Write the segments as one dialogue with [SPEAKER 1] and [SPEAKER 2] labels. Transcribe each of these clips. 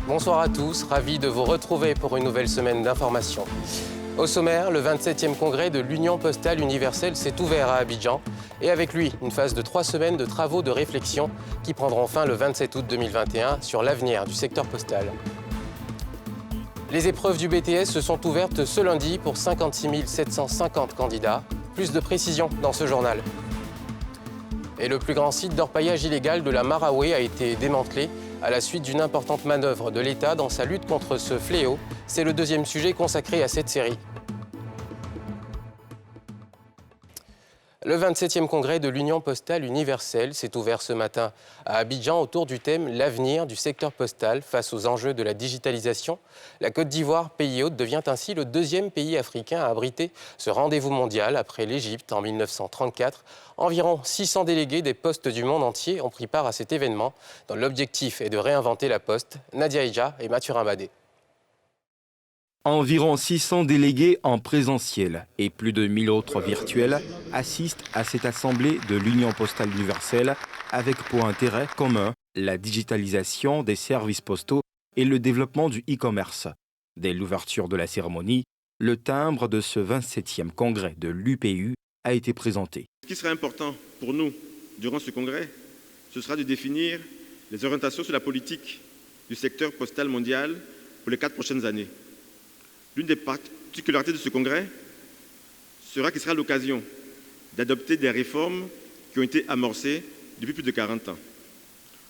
[SPEAKER 1] Bonsoir à tous, ravi de vous retrouver pour une nouvelle semaine d'information. Au sommaire, le 27e congrès de l'Union postale universelle s'est ouvert à Abidjan et avec lui, une phase de 3 semaines de travaux de réflexion qui prendront fin le 27 août 2021 sur l'avenir du secteur postal. Les épreuves du BTS se sont ouvertes ce lundi pour 56 750 candidats. Plus de précisions dans ce journal. Et le plus grand site d'orpaillage illégal de la Maraoué a été démantelé à la suite d'une importante manœuvre de l'État dans sa lutte contre ce fléau. C'est le deuxième sujet consacré à cette série. Le 27e congrès de l'Union postale universelle s'est ouvert ce matin à Abidjan autour du thème « L'avenir du secteur postal face aux enjeux de la digitalisation ». La Côte d'Ivoire, pays hôte, devient ainsi le deuxième pays africain à abriter ce rendez-vous mondial après l'Égypte en 1934. Environ 600 délégués des postes du monde entier ont pris part à cet événement dont l'objectif est de réinventer la poste. Nadia Ija et Mathieu Ramadé.
[SPEAKER 2] Environ 600 délégués en présentiel et plus de 1000 autres virtuels assistent à cette assemblée de l'Union postale universelle avec pour intérêt commun la digitalisation des services postaux et le développement du e-commerce. Dès l'ouverture de la cérémonie, le timbre de ce 27e congrès de l'UPU a été présenté.
[SPEAKER 3] Ce qui sera important pour nous durant ce congrès, ce sera de définir les orientations sur la politique du secteur postal mondial pour les 4 prochaines années. L'une des particularités de ce congrès sera qu'il sera l'occasion d'adopter des réformes qui ont été amorcées depuis plus de 40 ans.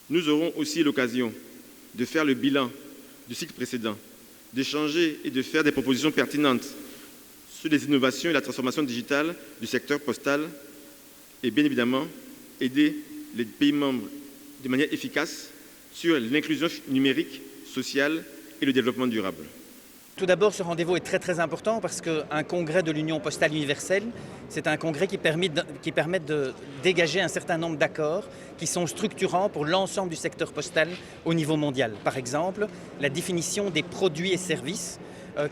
[SPEAKER 3] Nous aurons aussi l'occasion de faire le bilan du cycle précédent, d'échanger et de faire des propositions pertinentes sur les innovations et la transformation digitale du secteur postal et bien évidemment aider les pays membres de manière efficace sur l'inclusion numérique, sociale et le développement durable.
[SPEAKER 4] Tout d'abord, ce rendez-vous est très important parce qu'un congrès de l'Union postale universelle, c'est un congrès qui permet de dégager un certain nombre d'accords qui sont structurants pour l'ensemble du secteur postal au niveau mondial. Par exemple, la définition des produits et services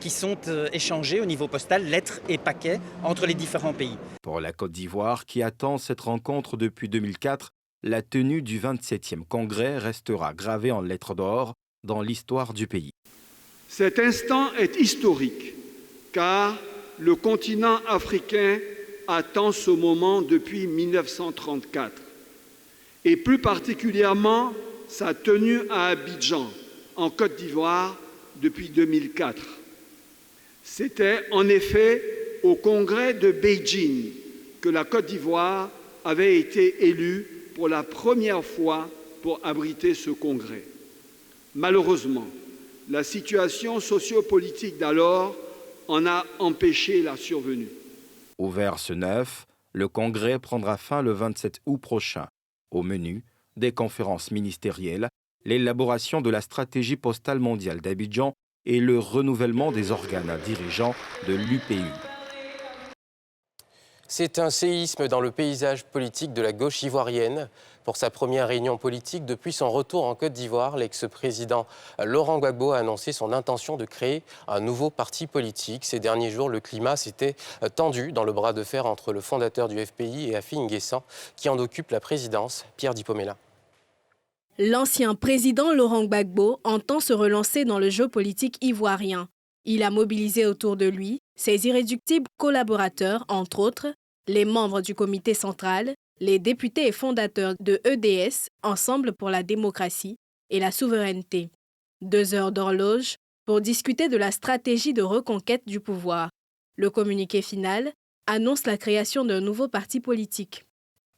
[SPEAKER 4] qui sont échangés au niveau postal, lettres et paquets, entre les différents pays.
[SPEAKER 2] Pour la Côte d'Ivoire, qui attend cette rencontre depuis 2004, la tenue du 27e congrès restera gravée en lettres d'or dans l'histoire du pays.
[SPEAKER 5] Cet instant est historique, car le continent africain attend ce moment depuis 1934, et plus particulièrement sa tenue à Abidjan, en Côte d'Ivoire, depuis 2004. C'était en effet au congrès de Beijing que la Côte d'Ivoire avait été élue pour la première fois pour abriter ce congrès. Malheureusement, la situation sociopolitique d'alors en a empêché la survenue.
[SPEAKER 2] Ouvert ce 9, le congrès prendra fin le 27 août prochain. Au menu, des conférences ministérielles, l'élaboration de la stratégie postale mondiale d'Abidjan et le renouvellement des organes dirigeants de l'UPU.
[SPEAKER 1] C'est un séisme dans le paysage politique de la gauche ivoirienne. Pour sa première réunion politique depuis son retour en Côte d'Ivoire, l'ex-président Laurent Gbagbo a annoncé son intention de créer un nouveau parti politique. Ces derniers jours, le climat s'était tendu dans le bras de fer entre le fondateur du FPI et Afi N'Guessan, qui en occupe la présidence, Pierre Dipomella.
[SPEAKER 6] L'ancien président Laurent Gbagbo entend se relancer dans le jeu politique ivoirien. Il a mobilisé autour de lui ses irréductibles collaborateurs, entre autres, les membres du comité central, les députés et fondateurs de EDS, Ensemble pour la démocratie et la souveraineté. 2 heures d'horloge pour discuter de la stratégie de reconquête du pouvoir. Le communiqué final annonce la création d'un nouveau parti politique.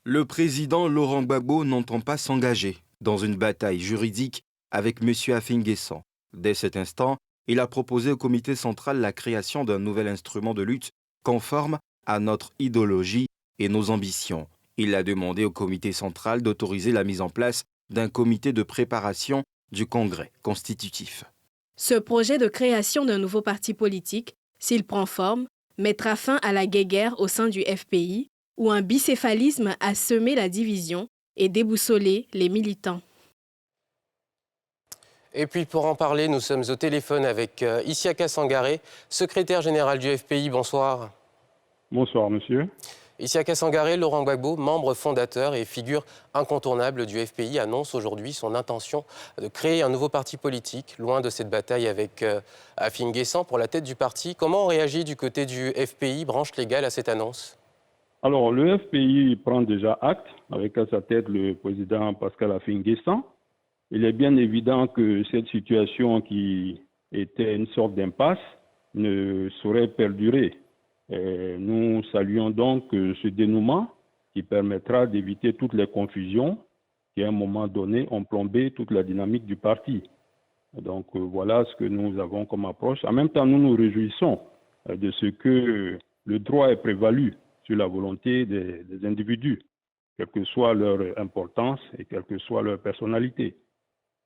[SPEAKER 2] Le président Laurent Gbagbo n'entend pas s'engager dans une bataille juridique avec M. Afi N'Guessan. Dès cet instant, il a proposé au comité central la création d'un nouvel instrument de lutte conforme à notre idéologie et nos ambitions. Il a demandé au comité central d'autoriser la mise en place d'un comité de préparation du congrès constitutif.
[SPEAKER 6] Ce projet de création d'un nouveau parti politique, s'il prend forme, mettra fin à la guéguerre au sein du FPI, où un bicéphalisme a semé la division et déboussolé les militants.
[SPEAKER 1] Et puis pour en parler, nous sommes au téléphone avec Isiaka Sangaré, secrétaire général du FPI. Bonsoir.
[SPEAKER 7] Bonsoir, monsieur.
[SPEAKER 1] Isiaka Sangaré, Laurent Gbagbo, membre fondateur et figure incontournable du FPI, annonce aujourd'hui son intention de créer un nouveau parti politique, loin de cette bataille avec Afin Guessan pour la tête du parti. Comment on réagit du côté du FPI, branche légale, à cette annonce?
[SPEAKER 7] Alors, le FPI prend déjà acte, avec à sa tête le président Pascal Afin Guessan. Il est bien évident que cette situation qui était une sorte d'impasse ne saurait perdurer. Et nous saluons donc ce dénouement qui permettra d'éviter toutes les confusions qui, à un moment donné, ont plombé toute la dynamique du parti. Donc, voilà ce que nous avons comme approche. En même temps, nous nous réjouissons de ce que le droit ait prévalu sur la volonté des individus, quelle que soit leur importance et quelle que soit leur personnalité.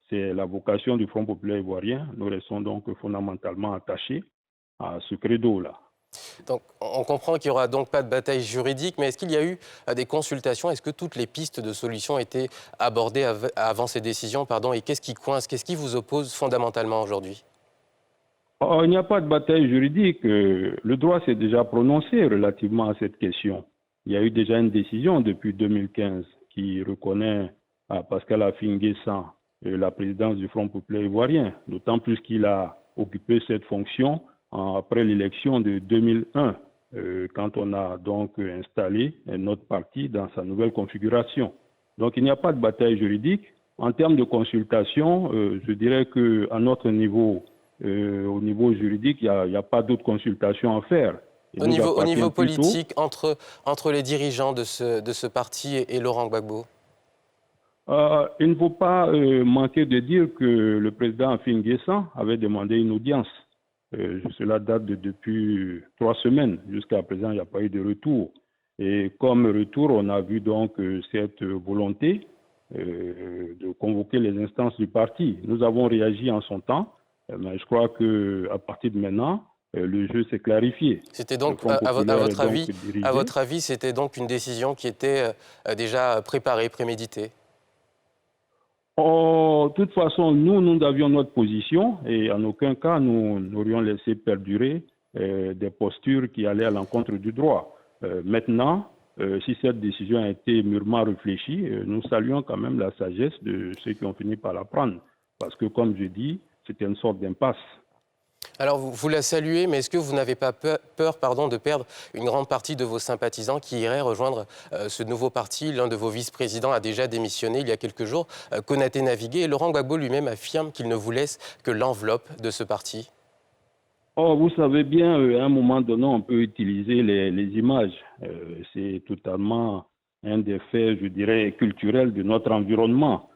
[SPEAKER 7] C'est la vocation du Front populaire ivoirien. Nous restons donc fondamentalement attachés à ce credo-là.
[SPEAKER 1] Donc, on comprend qu'il n'y aura donc pas de bataille juridique, mais est-ce qu'il y a eu des consultations? Est-ce que toutes les pistes de solutions étaient abordées avant ces décisions, et qu'est-ce qui coince? Qu'est-ce qui vous oppose fondamentalement aujourd'hui?
[SPEAKER 7] Il n'y a pas de bataille juridique. Le droit s'est déjà prononcé relativement à cette question. Il y a eu déjà une décision depuis 2015 qui reconnaît à Pascal Afin Guessan la présidence du Front populaire ivoirien, d'autant plus qu'il a occupé cette fonction après l'élection de 2001, quand on a donc installé notre parti dans sa nouvelle configuration. Donc il n'y a pas de bataille juridique. En termes de consultation, je dirais qu'à notre niveau, au niveau juridique, il n'y a pas d'autres consultations à faire.
[SPEAKER 1] Au niveau politique, entre les dirigeants de ce parti et Laurent Gbagbo?
[SPEAKER 7] Il ne faut pas manquer de dire que le président Afin Guessan avait demandé une audience. Cela date depuis 3 semaines. Jusqu'à présent, il n'y a pas eu de retour. Et comme retour, on a vu donc cette volonté de convoquer les instances du parti. Nous avons réagi en son temps, mais je crois qu'à partir de maintenant, le jeu s'est clarifié.
[SPEAKER 1] C'était donc, à votre avis, c'était donc une décision qui était déjà préparée, préméditée?
[SPEAKER 7] De toute façon, nous avions notre position et en aucun cas nous n'aurions laissé perdurer des postures qui allaient à l'encontre du droit. Maintenant, si cette décision a été mûrement réfléchie, nous saluons quand même la sagesse de ceux qui ont fini par la prendre. Parce que, comme je dis, c'était une sorte d'impasse.
[SPEAKER 1] Alors, vous la saluez, mais est-ce que vous n'avez pas peur de perdre une grande partie de vos sympathisants qui iraient rejoindre ce nouveau parti? L'un de vos vice-présidents a déjà démissionné il y a quelques jours, Konaté Navigué, et Laurent Gbagbo lui-même affirme qu'il ne vous laisse que l'enveloppe de ce parti.
[SPEAKER 7] Vous savez bien, à un moment donné, on peut utiliser les images. C'est totalement un des faits, je dirais, culturels de notre environnement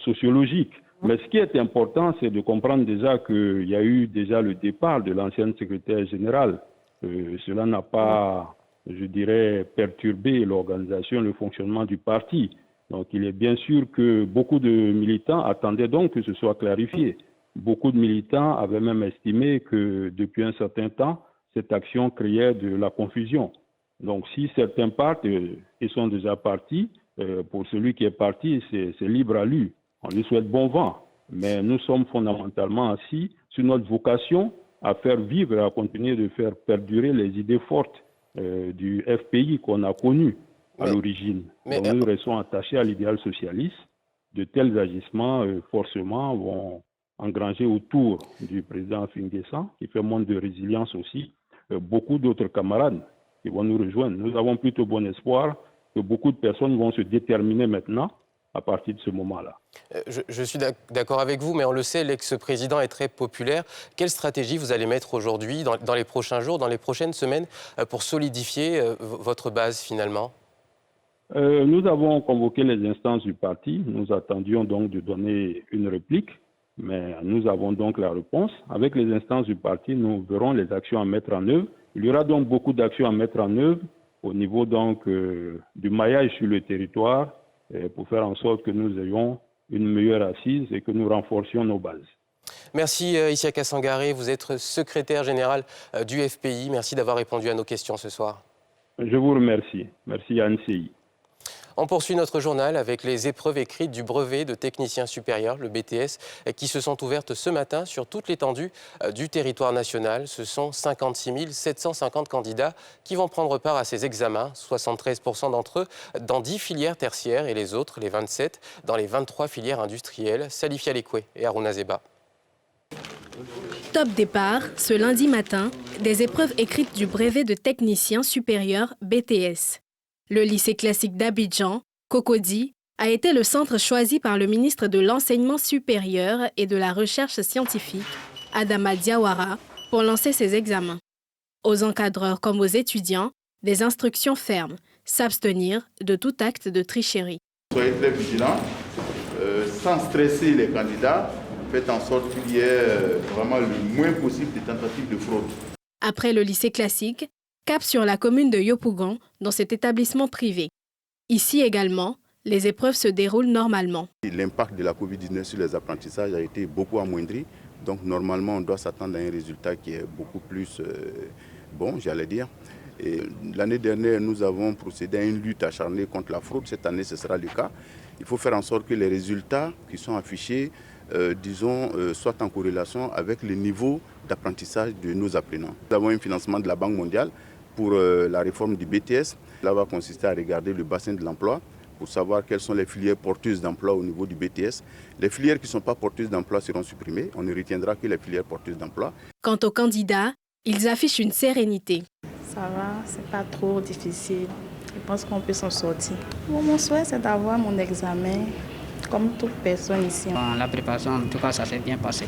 [SPEAKER 7] sociologique. Mais ce qui est important, c'est de comprendre déjà qu'il y a eu déjà le départ de l'ancienne secrétaire générale. Cela n'a pas, je dirais, perturbé l'organisation, le fonctionnement du parti. Donc il est bien sûr que beaucoup de militants attendaient donc que ce soit clarifié. Beaucoup de militants avaient même estimé que depuis un certain temps, cette action créait de la confusion. Donc si certains partent et sont déjà partis, pour celui qui est parti, c'est libre à lui. On lui souhaite bon vent, mais nous sommes fondamentalement assis sur notre vocation à faire vivre et à continuer de faire perdurer les idées fortes du FPI qu'on a connu à l'origine. Donc nous restons attachés à l'idéal socialiste. De tels agissements, forcément, vont engranger autour du président Afin Guessan, qui fait montre de résilience aussi, beaucoup d'autres camarades qui vont nous rejoindre. Nous avons plutôt bon espoir que beaucoup de personnes vont se déterminer maintenant à partir de ce moment-là.
[SPEAKER 1] Je suis d'accord avec vous, mais on le sait, l'ex-président est très populaire. Quelle stratégie vous allez mettre aujourd'hui, dans les prochains jours, dans les prochaines semaines, pour solidifier votre base finalement?
[SPEAKER 7] Nous avons convoqué les instances du parti. Nous attendions donc de donner une réplique, mais nous avons donc la réponse. Avec les instances du parti, nous verrons les actions à mettre en œuvre. Il y aura donc beaucoup d'actions à mettre en œuvre au niveau donc du maillage sur le territoire, pour faire en sorte que nous ayons une meilleure assise et que nous renforcions nos bases.
[SPEAKER 1] Merci Isiaka Sangaré, vous êtes secrétaire général du FPI. Merci d'avoir répondu à nos questions ce soir.
[SPEAKER 7] Je vous remercie. Merci à NCI.
[SPEAKER 1] On poursuit notre journal avec les épreuves écrites du brevet de technicien supérieur, le BTS, qui se sont ouvertes ce matin sur toute l'étendue du territoire national. Ce sont 56 750 candidats qui vont prendre part à ces examens, 73% d'entre eux dans 10 filières tertiaires et les autres, les 27, dans les 23 filières industrielles. Salifia Lekwe et Aruna Zeba.
[SPEAKER 6] Top départ, ce lundi matin, des épreuves écrites du brevet de technicien supérieur BTS. Le lycée classique d'Abidjan, Cocody, a été le centre choisi par le ministre de l'Enseignement supérieur et de la Recherche scientifique, Adama Diawara, pour lancer ces examens. Aux encadreurs comme aux étudiants, des instructions fermes, s'abstenir de tout acte de tricherie.
[SPEAKER 8] Soyez très vigilants, sans stresser les candidats, faites en sorte qu'il y ait vraiment le moins possible de tentatives de fraude.
[SPEAKER 6] Après le lycée classique, cap sur la commune de Yopougon, dans cet établissement privé. Ici également, les épreuves se déroulent normalement.
[SPEAKER 8] L'impact de la Covid-19 sur les apprentissages a été beaucoup amoindri. Donc normalement, on doit s'attendre à un résultat qui est beaucoup plus bon, j'allais dire. L'année dernière, nous avons procédé à une lutte acharnée contre la fraude. Cette année, ce sera le cas. Il faut faire en sorte que les résultats qui sont affichés, soient en corrélation avec le niveau d'apprentissage de nos apprenants. Nous avons un financement de la Banque mondiale pour la réforme du BTS. Cela va consister à regarder le bassin de l'emploi pour savoir quelles sont les filières porteuses d'emploi au niveau du BTS. Les filières qui ne sont pas porteuses d'emploi seront supprimées. On ne retiendra que les filières porteuses d'emploi.
[SPEAKER 6] Quant aux candidats, ils affichent une sérénité.
[SPEAKER 9] Ça va, c'est pas trop difficile. Je pense qu'on peut s'en sortir. Mon souhait, c'est d'avoir mon examen comme toute personne ici.
[SPEAKER 10] La préparation, en tout cas, ça s'est bien passé.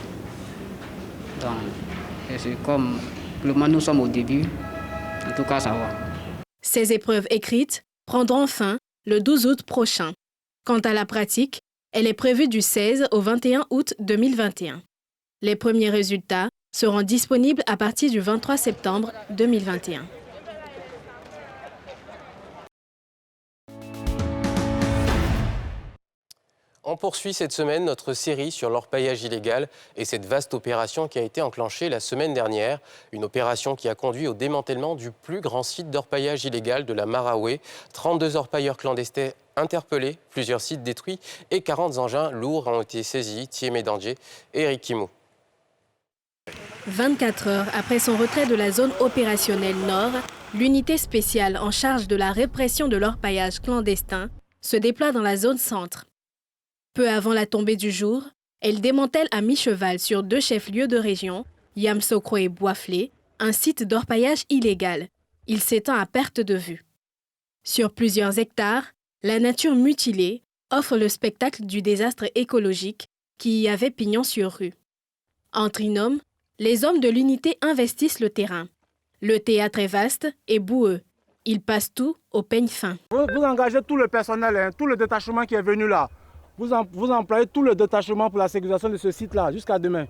[SPEAKER 10] Donc, c'est comme nous sommes au début, en tout cas, ça va.
[SPEAKER 6] Ces épreuves écrites prendront fin le 12 août prochain. Quant à la pratique, elle est prévue du 16 au 21 août 2021. Les premiers résultats seront disponibles à partir du 23 septembre 2021.
[SPEAKER 1] On poursuit cette semaine notre série sur l'orpaillage illégal et cette vaste opération qui a été enclenchée la semaine dernière. Une opération qui a conduit au démantèlement du plus grand site d'orpaillage illégal de la Maraoué. 32 orpailleurs clandestins interpellés, plusieurs sites détruits et 40 engins lourds ont été saisis. Thiemé Dandier et Eric Kimou.
[SPEAKER 6] 24 heures après son retrait de la zone opérationnelle Nord, l'unité spéciale en charge de la répression de l'orpaillage clandestin se déploie dans la zone centre. Peu avant la tombée du jour, elle démantèle à mi-cheval sur 2 chefs-lieux de région, Yamsokro et Boisflé, un site d'orpaillage illégal. Il s'étend à perte de vue. Sur plusieurs hectares, la nature mutilée offre le spectacle du désastre écologique qui y avait pignon sur rue. En trinôme, les hommes de l'unité investissent le terrain. Le théâtre est vaste et boueux. Ils passent tout au peigne fin.
[SPEAKER 11] Vous engagez tout le personnel, tout le détachement qui est venu là. Vous employez tout le détachement pour la sécurisation de ce site-là jusqu'à demain.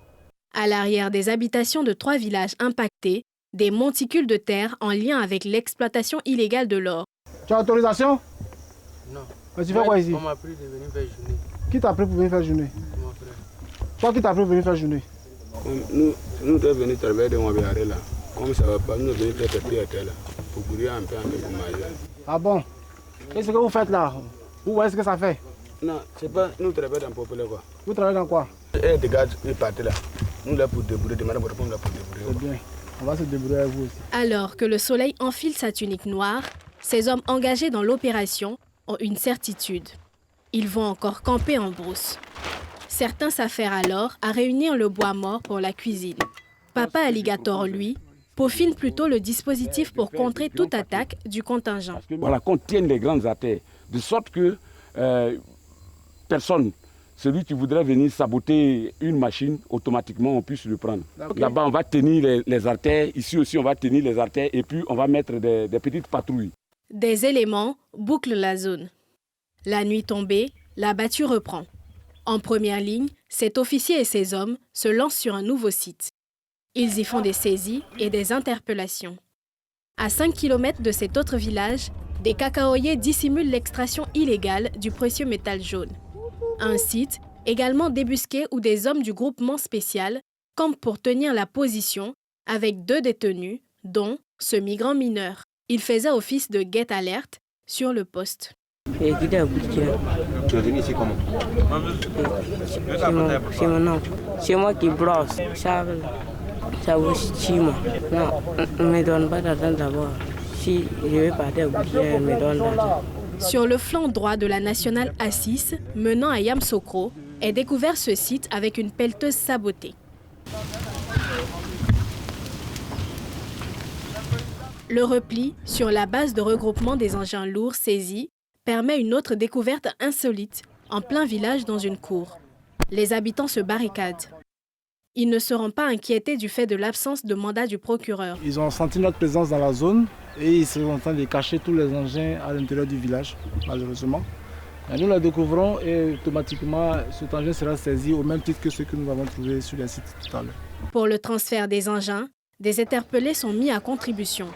[SPEAKER 6] À l'arrière des habitations de 3 villages impactés, des monticules de terre en lien avec l'exploitation illégale de l'or.
[SPEAKER 11] Tu as autorisation?
[SPEAKER 12] Non.
[SPEAKER 11] Mais tu fais quoi ici?
[SPEAKER 12] On m'a pris de venir faire journée.
[SPEAKER 11] Qui t'a pris pour venir faire journée?
[SPEAKER 12] Mon frère.
[SPEAKER 11] Toi qui t'as pris pour venir faire journée?
[SPEAKER 12] Nous devons venir travailler dans mon bureau là. Comme ça va pas, nous devons faire pied là. Pour courir un peu pour manger.
[SPEAKER 11] Ah bon? Qu'est-ce que vous faites là? Vous voyez ce que ça fait?
[SPEAKER 12] Non, c'est pas nous travaillons dans le populaire quoi.
[SPEAKER 11] Vous travaillez dans quoi?
[SPEAKER 12] Et des gars, ils partent là. Nous là pour débrouiller, demander pour répondre là pour débrouiller.
[SPEAKER 11] C'est bien. On va se débrouiller avec vous aussi.
[SPEAKER 6] Alors que le soleil enfile sa tunique noire, ces hommes engagés dans l'opération ont une certitude. Ils vont encore camper en brousse. Certains s'affairent alors à réunir le bois mort pour la cuisine. Papa Alligator, lui, peaufine plutôt le dispositif pour contrer toute attaque du contingent.
[SPEAKER 13] Voilà, qu'on tienne les grandes artères, de sorte que personne, celui qui voudrait venir saboter une machine, automatiquement on puisse le prendre. Okay. Là-bas on va tenir les artères, ici aussi on va tenir les artères et puis on va mettre des petites patrouilles.
[SPEAKER 6] Des éléments bouclent la zone. La nuit tombée, la battue reprend. En première ligne, cet officier et ses hommes se lancent sur un nouveau site. Ils y font des saisies et des interpellations. À 5 km de cet autre village, des cacaoyers dissimulent l'extraction illégale du précieux métal jaune. Un site également débusqué où des hommes du groupement spécial campent pour tenir la position avec 2 détenus, dont ce migrant mineur. Il faisait office de guet-alerte sur le poste.
[SPEAKER 14] J'ai quitté Abidjan.
[SPEAKER 15] Tu es venu ici comment?
[SPEAKER 14] C'est mon oncle. C'est moi qui brosse. Ça vaut 6 mois. Non, on ne me donne pas d'argent d'abord. Si je vais partir à Abidjan, on me donne l'argent.
[SPEAKER 6] Sur le flanc droit de la nationale A6, menant à Yamsokro, est découvert ce site avec une pelleteuse sabotée. Le repli sur la base de regroupement des engins lourds saisis permet une autre découverte insolite, en plein village dans une cour. Les habitants se barricadent. Ils ne seront pas inquiétés du fait de l'absence de mandat du procureur.
[SPEAKER 11] Ils ont senti notre présence dans la zone et ils sont en train de cacher tous les engins à l'intérieur du village, malheureusement. Et nous la découvrons et automatiquement cet engin sera saisi au même titre que ceux que nous avons trouvés sur les sites tout à l'heure.
[SPEAKER 6] Pour le transfert des engins, des interpellés sont mis à contribution.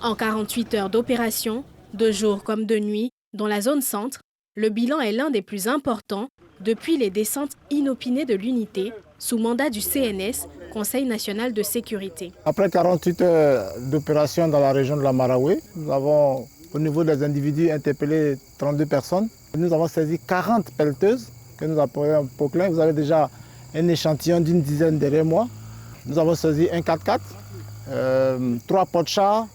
[SPEAKER 6] En 48 heures d'opération, de jour comme de nuit, dans la zone centre, le bilan est l'un des plus importants depuis les descentes inopinées de l'unité sous mandat du CNS, Conseil national de sécurité.
[SPEAKER 11] Après 48 heures d'opération dans la région de la Maraoué, nous avons au niveau des individus interpellé 32 personnes. Nous avons saisi 40 pelleteuses que nous appelons Poquelin. Vous avez déjà un échantillon d'une dizaine derrière moi. Nous avons saisi un 4x4, 3 pots-chars,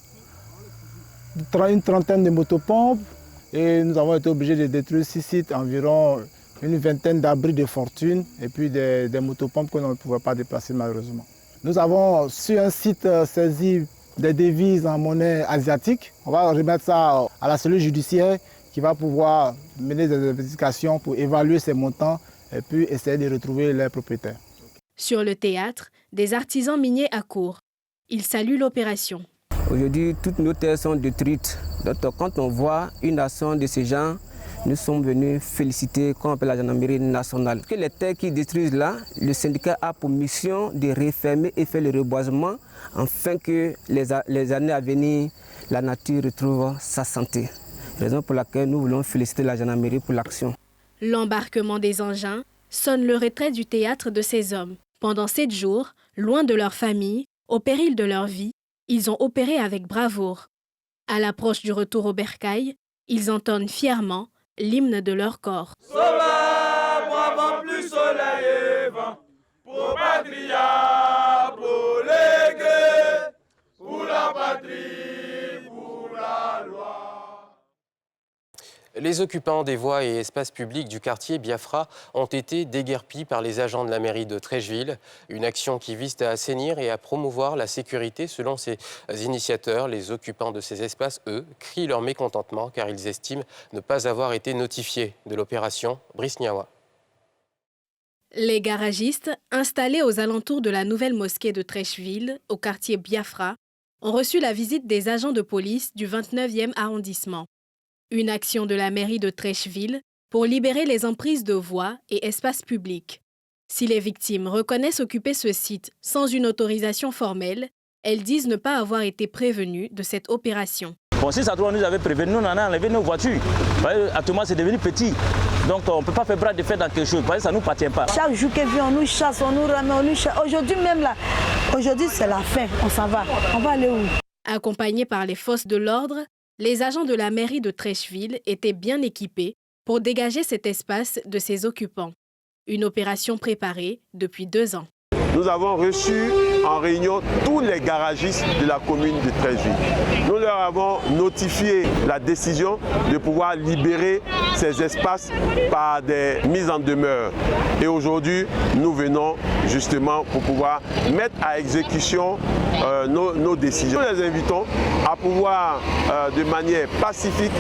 [SPEAKER 11] une trentaine de motopompes et nous avons été obligés de détruire 6 sites, environ une vingtaine d'abris de fortune et puis des motopompes que l'on ne pouvait pas déplacer malheureusement. Nous avons sur un site saisi des devises en monnaie asiatique. On va remettre ça à la cellule judiciaire qui va pouvoir mener des investigations pour évaluer ces montants et puis essayer de retrouver leurs propriétaires.
[SPEAKER 6] Sur le théâtre, des artisans miniers accourent. Ils saluent l'opération.
[SPEAKER 14] Aujourd'hui, toutes nos terres sont détruites. Donc, quand on voit une action de ces gens, nous sommes venus féliciter, comme on appelle la gendarmerie nationale. Que les terres qui détruisent là, le syndicat a pour mission de refermer et faire le reboisement afin que les années à venir, la nature retrouve sa santé. Raison pour laquelle nous voulons féliciter la gendarmerie pour l'action.
[SPEAKER 6] L'embarquement des engins sonne le retrait du théâtre de ces hommes. Pendant 7 jours, loin de leur famille, au péril de leur vie, ils ont opéré avec bravoure. À l'approche du retour au bercail, ils entonnent fièrement l'hymne de leur corps.
[SPEAKER 16] Soleil, bravant plus soleil et vent, pour patria, pour léguer, pour la patrie, pour la loi.
[SPEAKER 1] Les occupants des voies et espaces publics du quartier Biafra ont été déguerpis par les agents de la mairie de Trècheville. Une action qui vise à assainir et à promouvoir la sécurité. Selon ses initiateurs, les occupants de ces espaces, eux, crient leur mécontentement car ils estiment ne pas avoir été notifiés de l'opération. Brice Niawa.
[SPEAKER 6] Les garagistes, installés aux alentours de la nouvelle mosquée de Trècheville, au quartier Biafra, ont reçu la visite des agents de police du 29e arrondissement. Une action de la mairie de Trècheville pour libérer les emprises de voies et espaces publics. Si les victimes reconnaissent occuper ce site sans une autorisation formelle, elles disent ne pas avoir été prévenues de cette opération.
[SPEAKER 17] Bon, si ça nous avait prévenu, nous on a enlevé nos voitures. Actuellement, c'est devenu petit. Donc, on ne peut pas faire bras de fer dans quelque chose. Ça ne nous appartient pas.
[SPEAKER 18] Chaque jour que vient, on nous chasse, on nous ramène, on nous chasse. Aujourd'hui même là, aujourd'hui c'est la fin, on s'en va. On va aller où?
[SPEAKER 6] Accompagnés par les forces de l'ordre, les agents de la mairie de Trècheville étaient bien équipés pour dégager cet espace de ses occupants. Une opération préparée depuis 2 ans.
[SPEAKER 19] Nous avons reçu en réunion tous les garagistes de la commune de Trècheville. Nous leur avons notifié la décision de pouvoir libérer ces espaces par des mises en demeure. Et aujourd'hui, nous venons justement pour pouvoir mettre à exécution nos décisions. Nous les invitons à pouvoir de manière pacifique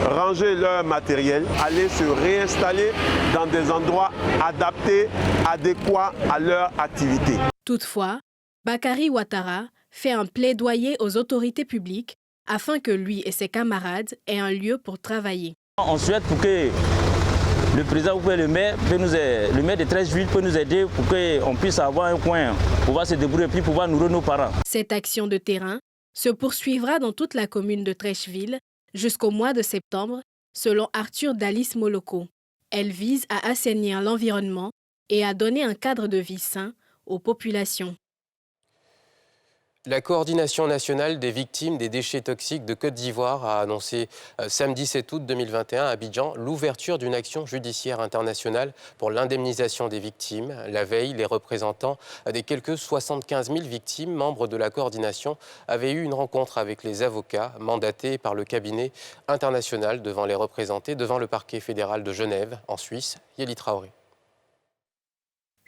[SPEAKER 19] ranger leur matériel, aller se réinstaller dans des endroits adaptés, adéquats à leur activité.
[SPEAKER 6] Toutefois, Bakary Ouattara fait un plaidoyer aux autorités publiques afin que lui et ses camarades aient un lieu pour travailler.
[SPEAKER 17] On souhaite pour que le président ou le maire de Trècheville peut nous aider pour qu'on puisse avoir un coin, pouvoir se débrouiller et puis pouvoir nourrir nos parents.
[SPEAKER 6] Cette action de terrain se poursuivra dans toute la commune de Trècheville jusqu'au mois de septembre, selon Arthur Dalis Moloko. Elle vise à assainir l'environnement et à donner un cadre de vie sain aux populations.
[SPEAKER 1] La coordination nationale des victimes des déchets toxiques de Côte d'Ivoire a annoncé samedi 7 août 2021 à Abidjan l'ouverture d'une action judiciaire internationale pour l'indemnisation des victimes. La veille, les représentants des quelques 75 000 victimes, membres de la coordination, avaient eu une rencontre avec les avocats mandatés par le cabinet international devant les représenter devant le parquet fédéral de Genève, en Suisse. Yéli Traoré.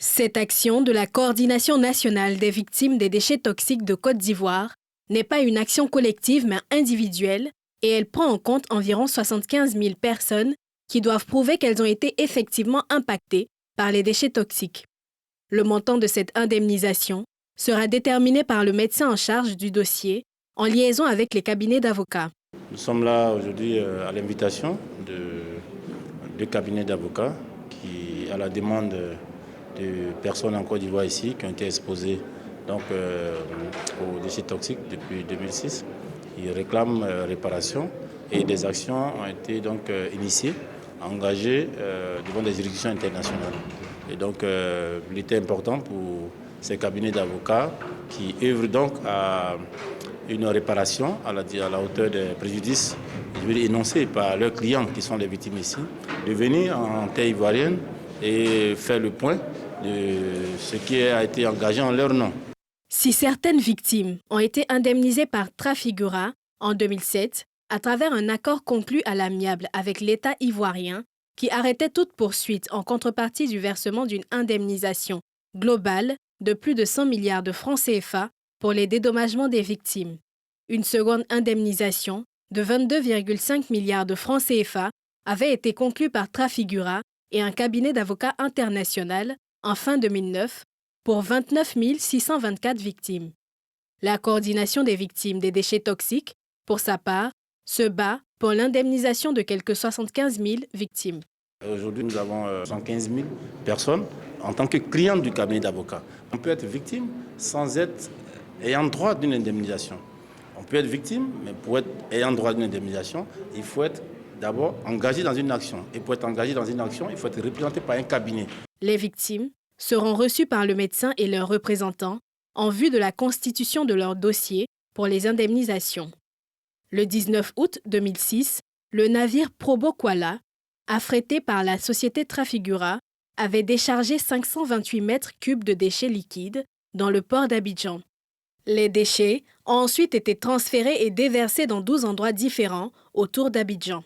[SPEAKER 6] Cette action de la Coordination nationale des victimes des déchets toxiques de Côte d'Ivoire n'est pas une action collective mais individuelle et elle prend en compte environ 75 000 personnes qui doivent prouver qu'elles ont été effectivement impactées par les déchets toxiques. Le montant de cette indemnisation sera déterminé par le médecin en charge du dossier en liaison avec les cabinets d'avocats.
[SPEAKER 15] Nous sommes là aujourd'hui à l'invitation de cabinets d'avocats qui, à la demande de personnes en Côte d'Ivoire ici qui ont été exposées donc, aux déchets toxiques depuis 2006. Ils réclament réparation et des actions ont été donc initiées, engagées devant des juridictions internationales. Et donc il était important pour ces cabinets d'avocats qui œuvrent donc à une réparation à la hauteur des préjudices énoncés par leurs clients qui sont les victimes ici, de venir en terre ivoirienne et faire le point de ce qui a été engagé en leur nom.
[SPEAKER 6] Si certaines victimes ont été indemnisées par Trafigura en 2007 à travers un accord conclu à l'amiable avec l'État ivoirien qui arrêtait toute poursuite en contrepartie du versement d'une indemnisation globale de plus de 100 milliards de francs CFA pour les dédommagements des victimes. Une seconde indemnisation de 22,5 milliards de francs CFA avait été conclue par Trafigura et un cabinet d'avocats international en fin 2009 pour 29 624 victimes. La coordination des victimes des déchets toxiques, pour sa part, se bat pour l'indemnisation de quelques 75 000 victimes.
[SPEAKER 15] Aujourd'hui, nous avons 115 000 personnes en tant que clients du cabinet d'avocats. On peut être victime sans être ayant droit d'une indemnisation. On peut être victime, mais pour être ayant droit d'une indemnisation, il faut être d'abord engagé dans une action. Et pour être engagé dans une action, il faut être représenté par un cabinet.
[SPEAKER 6] Les victimes seront reçues par le médecin et leurs représentants en vue de la constitution de leur dossier pour les indemnisations. Le 19 août 2006, le navire Probo Kuala, affrété par la société Trafigura, avait déchargé 528 mètres cubes de déchets liquides dans le port d'Abidjan. Les déchets ont ensuite été transférés et déversés dans 12 endroits différents autour d'Abidjan.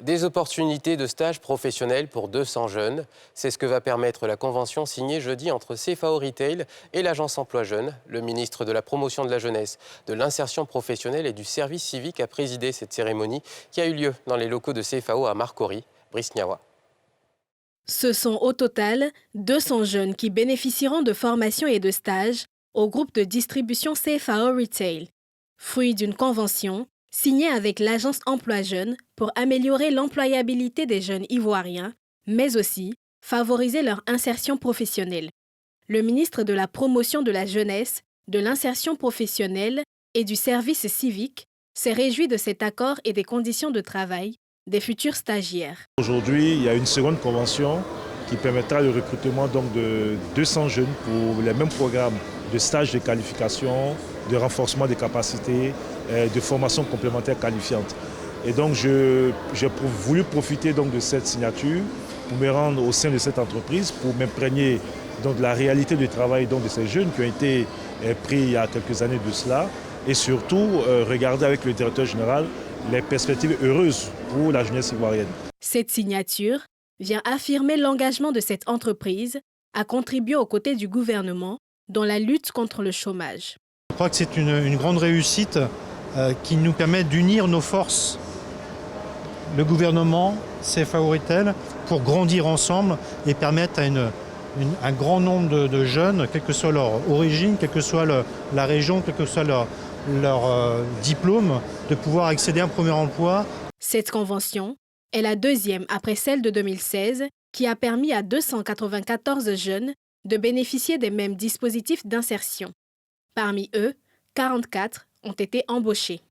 [SPEAKER 1] Des opportunités de stage professionnel pour 200 jeunes. C'est ce que va permettre la convention signée jeudi entre CFAO Retail et l'Agence Emploi Jeunes. Le ministre de la Promotion de la Jeunesse, de l'Insertion professionnelle et du Service civique a présidé cette cérémonie qui a eu lieu dans les locaux de CFAO à Marcory, Brice Niawa.
[SPEAKER 6] Ce sont au total 200 jeunes qui bénéficieront de formations et de stages au groupe de distribution CFAO Retail, fruit d'une convention signée avec l'Agence Emploi Jeunes pour améliorer l'employabilité des jeunes ivoiriens, mais aussi favoriser leur insertion professionnelle. Le ministre de la Promotion de la Jeunesse, de l'Insertion professionnelle et du Service civique s'est réjoui de cet accord et des conditions de travail des futurs stagiaires.
[SPEAKER 20] Aujourd'hui, il y a une seconde convention qui permettra le recrutement donc, de 200 jeunes pour les mêmes programmes de stage de qualification, de renforcement des capacités, de formation complémentaire qualifiante. Et donc, j'ai voulu profiter donc, de cette signature pour me rendre au sein de cette entreprise, pour m'imprégner de la réalité du travail donc, de ces jeunes qui ont été pris il y a quelques années de cela, et surtout regarder avec le directeur général les perspectives heureuses pour la jeunesse ivoirienne.
[SPEAKER 6] Cette signature vient affirmer l'engagement de cette entreprise à contribuer aux côtés du gouvernement dans la lutte contre le chômage.
[SPEAKER 21] Je crois que c'est une grande réussite qui nous permet d'unir nos forces, le gouvernement, CFAO Retail, pour grandir ensemble et permettre à un grand nombre de jeunes, quelle que soit leur origine, quelle que soit la région, quel que soit leur diplôme, de pouvoir accéder à un premier emploi.
[SPEAKER 6] Cette convention est la deuxième après celle de 2016 qui a permis à 294 jeunes de bénéficier des mêmes dispositifs d'insertion. Parmi eux, 44 ont été embauchés.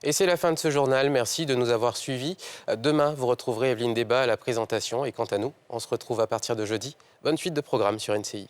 [SPEAKER 1] Et c'est la fin de ce journal. Merci de nous avoir suivis. Demain, vous retrouverez Evelyne Débat à la présentation. Et quant à nous, on se retrouve à partir de jeudi. Bonne suite de programme sur NCI.